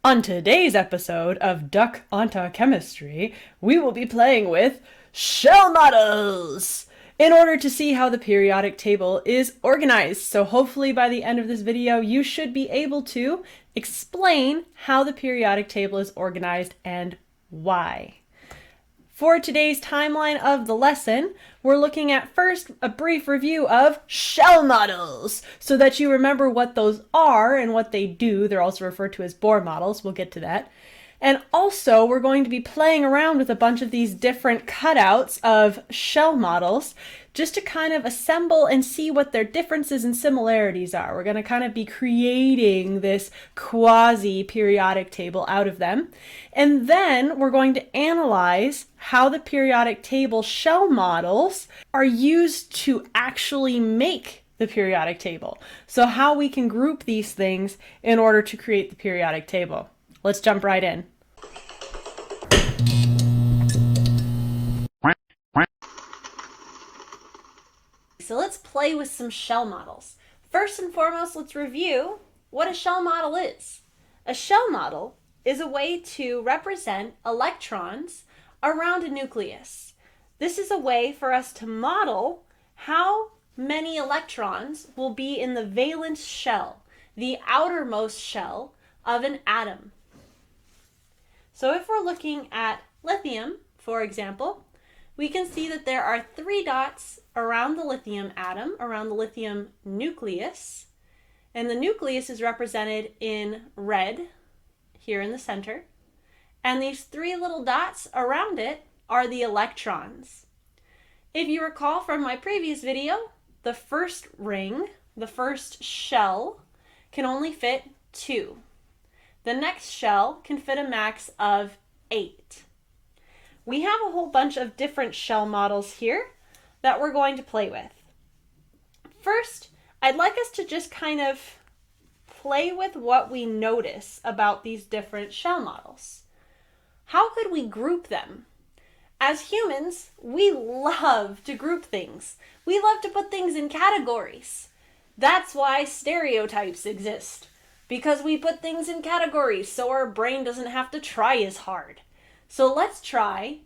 On today's episode of Duckonta Chemistry, we will be playing with shell models in order to see how the periodic table is organized. So hopefully by the end of this video, you should be able to explain how the periodic table is organized and why. For today's timeline of the lesson, we're looking at first a brief review of shell models so that you remember what those are and what they do. They're also referred to as Bohr models. We'll get to that. And also, we're going to be playing around with a bunch of these different cutouts of shell models just to kind of assemble and see what their differences and similarities are. We're going to kind of be creating this quasi-periodic table out of them. And then we're going to analyze how the periodic table shell models are used to actually make the periodic table. So how we can group these things in order to create the periodic table. Let's jump right in. So let's play with some shell models. First and foremost, let's review what a shell model is. A shell model is a way to represent electrons around a nucleus. This is a way for us to model how many electrons will be in the valence shell, the outermost shell of an atom. So if we're looking at lithium, for example, we can see that there are 3 dots around the lithium atom, around the lithium nucleus, and the nucleus is represented in red here in the center, and these 3 little dots around it are the electrons. If you recall from my previous video, the first ring, the first shell, can only fit 2. The next shell can fit a max of 8. We have a whole bunch of different shell models here that we're going to play with. First, I'd like us to just kind of play with what we notice about these different shell models. How could we group them? As humans, we love to group things. We love to put things in categories. That's why stereotypes exist, because we put things in categories so our brain doesn't have to try as hard. So let's try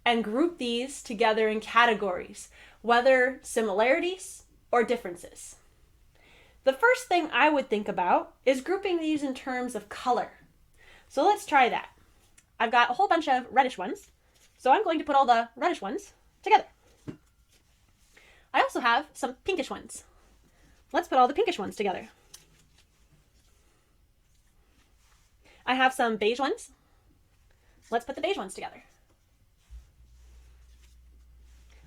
and group these together in categories, whether similarities or differences. The first thing I would think about is grouping these in terms of color. So let's try that. I've got a whole bunch of reddish ones, so I'm going to put all the reddish ones together. I also have some pinkish ones. Let's put all the pinkish ones together. I have some beige ones. Let's put the beige ones together.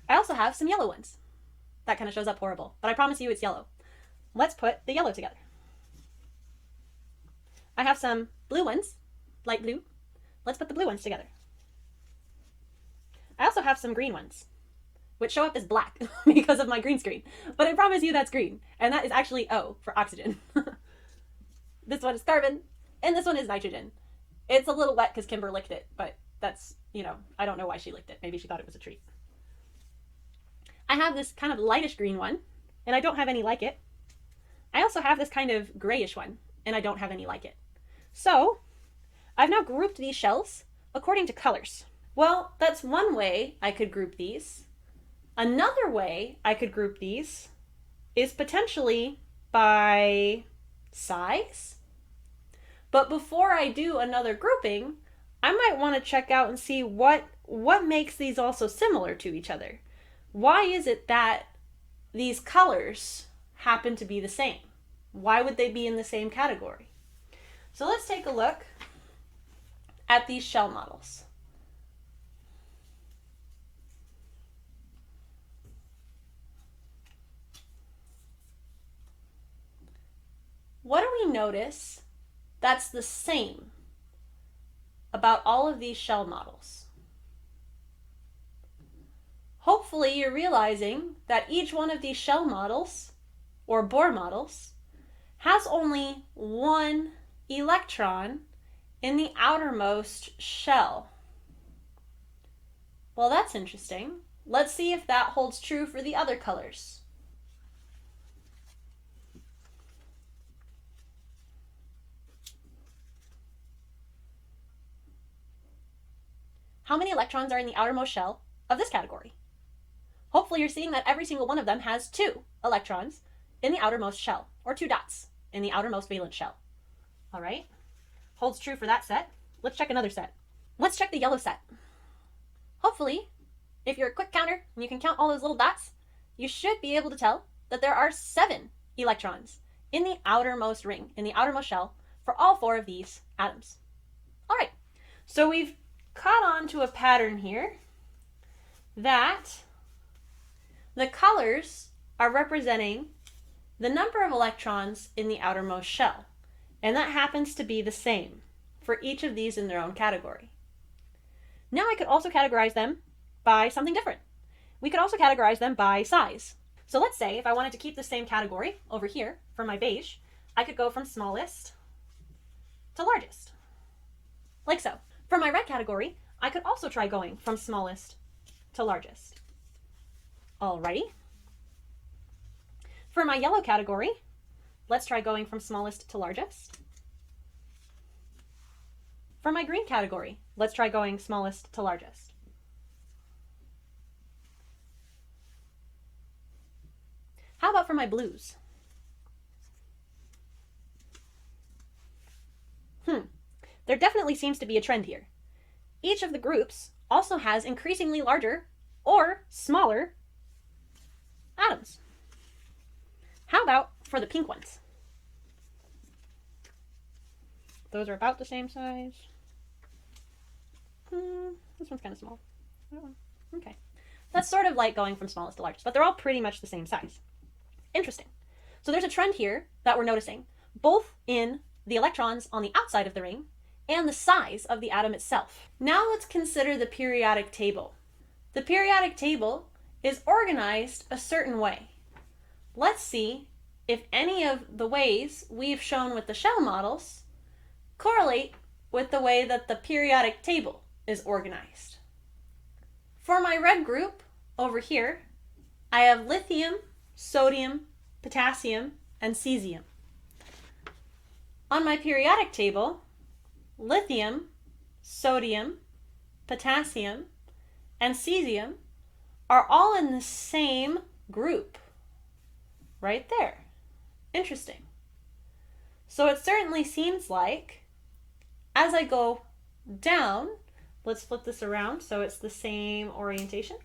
I also have some yellow ones. That kind of shows up horrible, but I promise you it's yellow. Let's put the yellow together. I have some blue ones, light blue. Let's put the blue ones together. I also have some green ones, which show up as black because of my green screen, but I promise you that's green, and that is actually O for oxygen. This one is carbon, and this one is nitrogen. It's a little wet because Kimber licked it, but that's, I don't know why she licked it. Maybe she thought it was a treat. I have this kind of lightish green one, and I don't have any like it. I also have this kind of grayish one, and I don't have any like it. So, I've now grouped these shells according to colors. Well, that's one way I could group these. Another way I could group these is potentially by size. But before I do another grouping, I might want to check out and see what makes these also similar to each other. Why is it that these colors happen to be the same? Why would they be in the same category? So let's take a look at these shell models. What do we notice that's the same about all of these shell models? Hopefully you're realizing that each one of these shell models, or Bohr models, has only one electron in the outermost shell. Well, that's interesting. Let's see if that holds true for the other colors. how many electrons are in the outermost shell of this category. Hopefully you're seeing that every single one of them has 2 electrons in the outermost shell, or 2 dots in the outermost valence shell. All right, holds true for that set. Let's check another set. Let's check the yellow set. Hopefully, if you're a quick counter and you can count all those little dots, you should be able to tell that there are 7 electrons in the outermost ring, in the outermost shell, for all 4 of these atoms. All right, so we've caught on to a pattern here that the colors are representing the number of electrons in the outermost shell, and that happens to be the same for each of these in their own category. Now I could also categorize them by something different. We could also categorize them by size. So let's say if I wanted to keep the same category over here for my beige, I could go from smallest to largest, like so. For my red category, I could also try going from smallest to largest. Alrighty. For my yellow category, let's try going from smallest to largest. For my green category, let's try going smallest to largest. How about for my blues? There definitely seems to be a trend here. Each of the groups also has increasingly larger or smaller atoms. How about for the pink ones? Those are about the same size. This one's kind of small. Okay. That's sort of like going from smallest to largest, but they're all pretty much the same size. Interesting. So there's a trend here that we're noticing, both in the electrons on the outside of the ring and the size of the atom itself. Now let's consider the periodic table. The periodic table is organized a certain way. Let's see if any of the ways we've shown with the shell models correlate with the way that the periodic table is organized. For my red group over here, I have lithium, sodium, potassium, and cesium. On my periodic table, lithium, sodium, potassium, and cesium are all in the same group, right there. Interesting. So it certainly seems like as I go down, let's flip this around so it's the same orientation.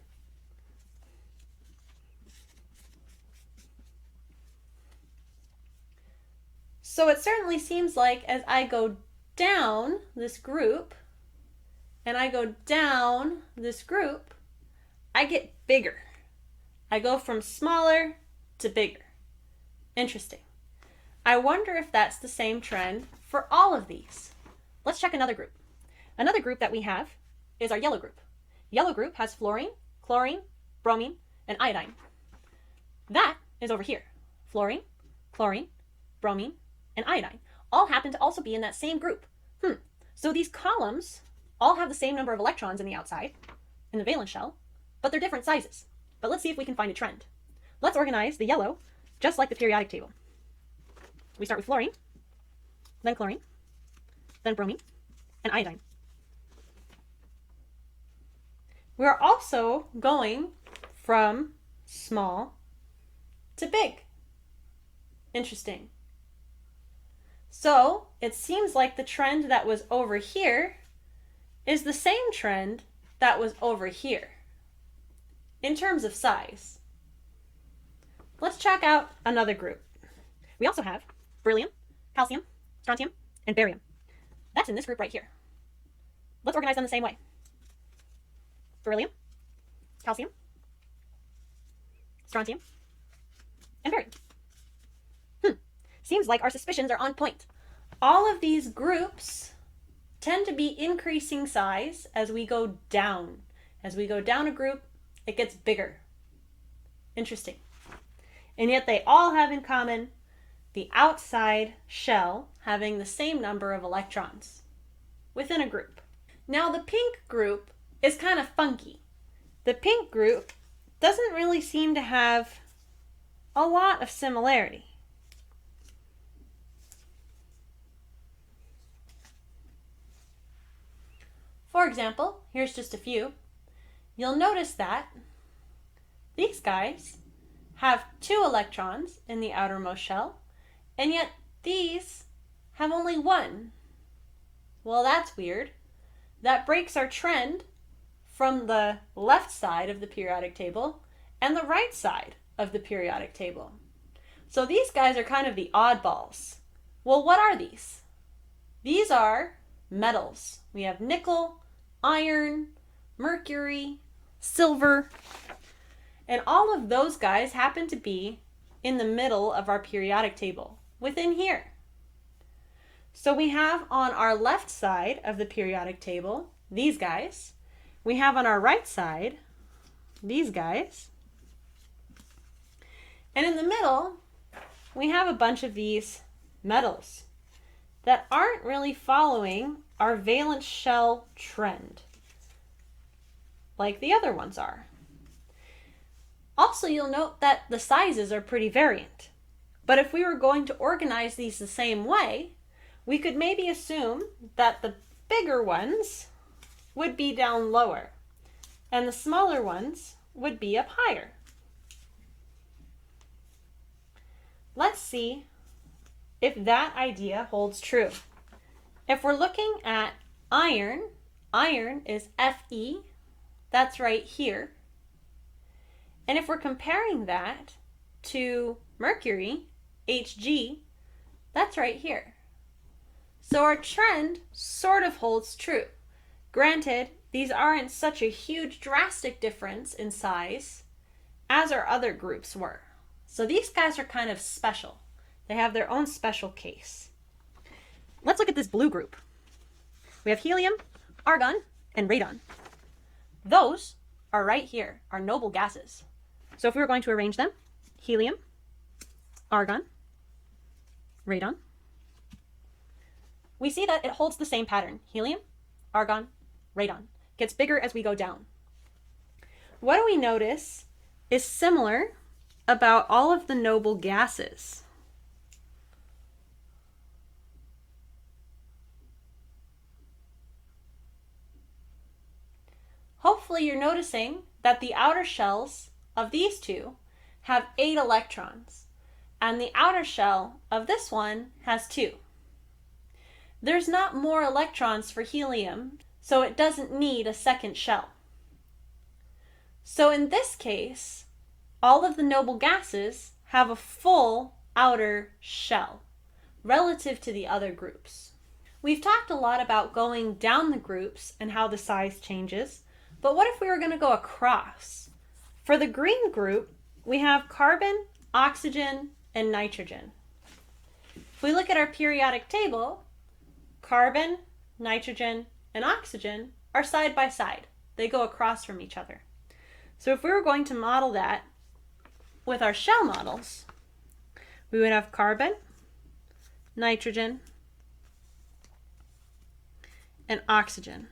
So it certainly seems like as I go down this group and I go down this group, I get bigger. I go from smaller to bigger. Interesting. I wonder if that's the same trend for all of these. Let's check another group. Another group that we have is our yellow group. Yellow group has fluorine, chlorine, bromine, and iodine. That is over here. Fluorine, chlorine, bromine, and iodine all happen to also be in that same group. So these columns all have the same number of electrons in the outside, in the valence shell, but they're different sizes. But let's see if we can find a trend. Let's organize the yellow just like the periodic table. We start with fluorine, then chlorine, then bromine, and iodine. We're also going from small to big. Interesting. So it seems like the trend that was over here is the same trend that was over here in terms of size. Let's check out another group. We also have beryllium, calcium, strontium, and barium. That's in this group right here. Let's organize them the same way. Beryllium, calcium, strontium, and barium. Seems like our suspicions are on point. All of these groups tend to be increasing size as we go down. As we go down a group, it gets bigger. Interesting. And yet they all have in common the outside shell having the same number of electrons within a group. Now the pink group is kind of funky. The pink group doesn't really seem to have a lot of similarity. For example, here's just a few. You'll notice that these guys have 2 electrons in the outermost shell, and yet these have only 1. Well, that's weird. That breaks our trend from the left side of the periodic table and the right side of the periodic table. So these guys are kind of the oddballs. Well, what are these? These are metals. We have nickel, iron, mercury, silver, and all of those guys happen to be in the middle of our periodic table, within here. So we have on our left side of the periodic table, these guys. We have on our right side, these guys. And in the middle, we have a bunch of these metals that aren't really following our valence shell trend like the other ones are. Also, you'll note that the sizes are pretty variant. But if we were going to organize these the same way, we could maybe assume that the bigger ones would be down lower and the smaller ones would be up higher. Let's see if that idea holds true. If we're looking at iron, iron is Fe, that's right here. And if we're comparing that to mercury, Hg, that's right here. So our trend sort of holds true. Granted, these aren't such a huge drastic difference in size as our other groups were. So these guys are kind of special. They have their own special case. Let's look at this blue group. We have helium, argon, and radon. Those are right here, our noble gases. So if we were going to arrange them, helium, argon, radon, we see that it holds the same pattern. Helium, argon, radon. Gets bigger as we go down. What do we notice is similar about all of the noble gases? Hopefully you're noticing that the outer shells of these two have 8 electrons, and the outer shell of this one has 2. There's not more electrons for helium, so it doesn't need a second shell. So in this case, all of the noble gases have a full outer shell relative to the other groups. We've talked a lot about going down the groups and how the size changes, but what if we were going to go across? For the green group, we have carbon, oxygen, and nitrogen. If we look at our periodic table, carbon, nitrogen, and oxygen are side by side. They go across from each other. So if we were going to model that with our shell models, we would have carbon, nitrogen, and oxygen.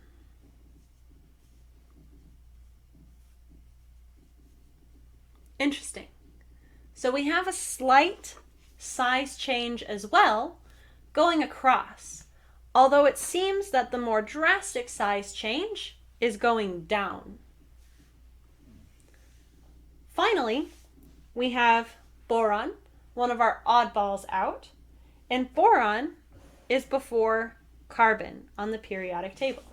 Interesting. So we have a slight size change as well going across, although it seems that the more drastic size change is going down. Finally, we have boron, one of our oddballs out, and boron is before carbon on the periodic table.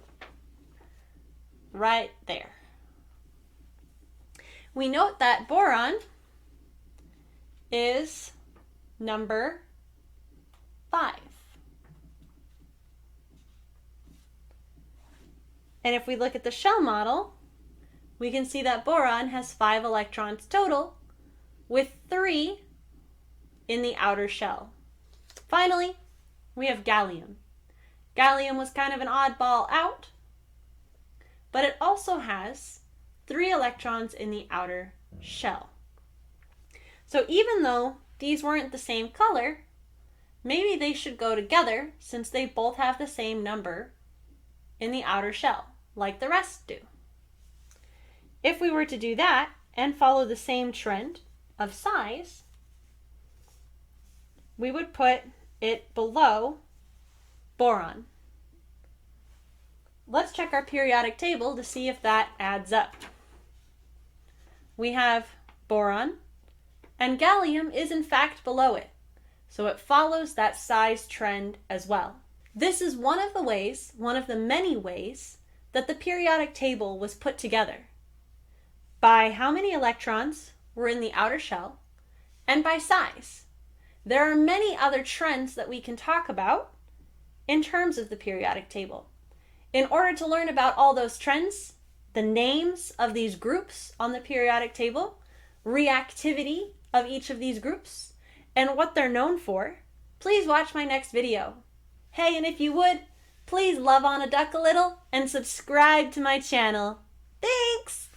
Right there. We note that boron is number 5. And if we look at the shell model, we can see that boron has 5 electrons total, with 3 in the outer shell. Finally, we have gallium. Gallium was kind of an oddball out, but it also has 3 electrons in the outer shell. So even though these weren't the same color, maybe they should go together since they both have the same number in the outer shell, like the rest do. If we were to do that and follow the same trend of size, we would put it below boron. let's check our periodic table to see if that adds up. We have boron, and gallium is in fact below it, so it follows that size trend as well. This is one of the many ways that the periodic table was put together, by how many electrons were in the outer shell and by size. There are many other trends that we can talk about in terms of the periodic table. In order to learn about all those trends, the names of these groups on the periodic table, reactivity of each of these groups, and what they're known for, please watch my next video. Hey, and if you would, please love on a duck a little and subscribe to my channel. Thanks!